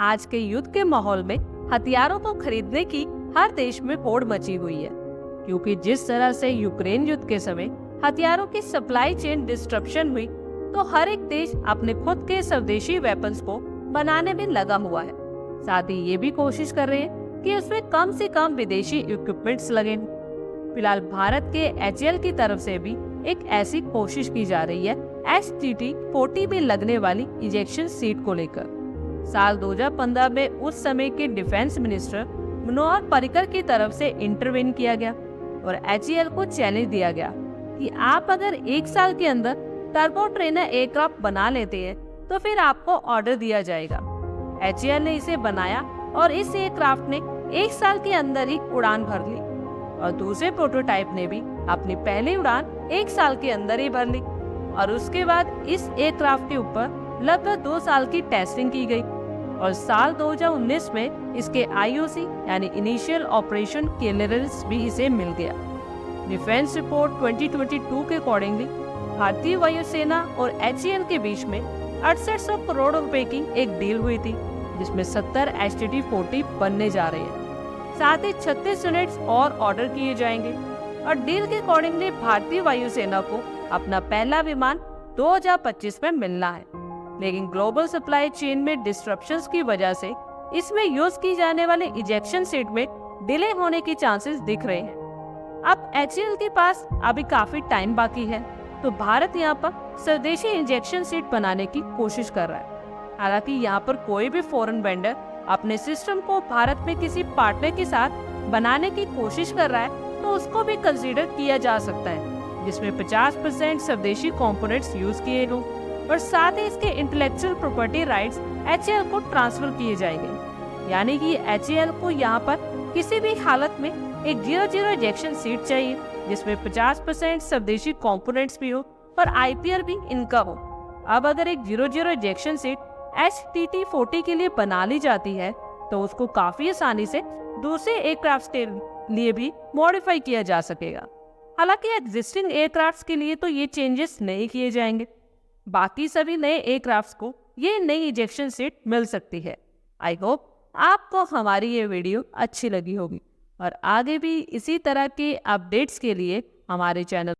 आज के युद्ध के माहौल में हथियारों को खरीदने की हर देश में होड़ मची हुई है, क्योंकि जिस तरह से यूक्रेन युद्ध के समय हथियारों की सप्लाई चेन डिस्ट्रप्शन हुई, तो हर एक देश अपने खुद के स्वदेशी वेपन्स को बनाने में लगा हुआ है। साथ ही ये भी कोशिश कर रहे हैं कि उसमें कम से कम विदेशी इक्विपमेंट्स लगे। फिलहाल भारत के HAL की तरफ से भी एक ऐसी कोशिश की जा रही है HTT-40 में लगने वाली इजेक्शन सीट को लेकर। साल 2015 में उस समय के डिफेंस मिनिस्टर मनोहर पर्रिकर की तरफ से इंटरवेन किया गया और HAL को चैलेंज दिया गया कि आप अगर 1 साल के अंदर टर्बो ट्रेनर एयरक्राफ्ट बना लेते हैं तो फिर आपको ऑर्डर दिया जाएगा। HAL ने इसे बनाया और इस एयरक्राफ्ट ने 1 साल के अंदर ही उड़ान भर ली और दूसरे प्रोटोटाइप ने भी अपनी पहली उड़ान 1 साल के अंदर ही भर ली और उसके बाद इस एयरक्राफ्ट के ऊपर लगभग 2 साल की टेस्टिंग की गई और साल 2019 में इसके IOC यानी इनिशियल ऑपरेशन क्लियरेंस भी इसे मिल गया। डिफेंस रिपोर्ट 2022 के अकॉर्डिंगली भारतीय वायुसेना और HAL के बीच में 6800 करोड़ रुपए की एक डील हुई थी, जिसमें 70 HTT-40 बनने जा रहे हैं। साथ ही 36 यूनिट्स और ऑर्डर किए जाएंगे और डील के अकॉर्डिंगली भारतीय वायुसेना को अपना पहला विमान 2025 में मिलना है। लेकिन ग्लोबल सप्लाई चेन में डिस्ट्रप्शंस की वजह से इसमें यूज की जाने वाले इजेक्शन सीट में डिले होने के चांसेस दिख रहे हैं। अब HAL के पास अभी काफी टाइम बाकी है, तो भारत यहाँ पर स्वदेशी इंजेक्शन सीट बनाने की कोशिश कर रहा है। हालांकि यहाँ पर कोई भी फॉरेन वेंडर अपने सिस्टम को भारत में किसी पार्टनर के साथ बनाने की कोशिश कर रहा है तो उसको भी कंसीडर किया जा सकता है, जिसमें 50% स्वदेशी कंपोनेंट्स यूज किए हों और साथ ही इसके इंटेलेक्चुअल प्रॉपर्टी राइट्स HAL को ट्रांसफर किए जाएंगे। यानी कि HAL को यहाँ पर किसी भी हालत में एक 0-0 इजेक्शन सीट चाहिए, जिसमें 50% स्वदेशी कंपोनेंट्स भी हो और IPR भी इनका हो। अब अगर एक 0-0 इजेक्शन सीट HTT-40 के लिए बना ली जाती है तो उसको काफी आसानी से दूसरे एयरक्राफ्ट के लिए भी मॉडिफाई किया जा सकेगा। हालांकि एग्जिस्टिंग एयरक्राफ्ट के लिए तो ये चेंजेस नहीं किए जाएंगे। बाकी सभी नए एयरक्राफ्ट को ये नई इजेक्शन सीट मिल सकती है। आई होप आपको हमारी ये वीडियो अच्छी लगी होगी और आगे भी इसी तरह के अपडेट्स के लिए हमारे चैनल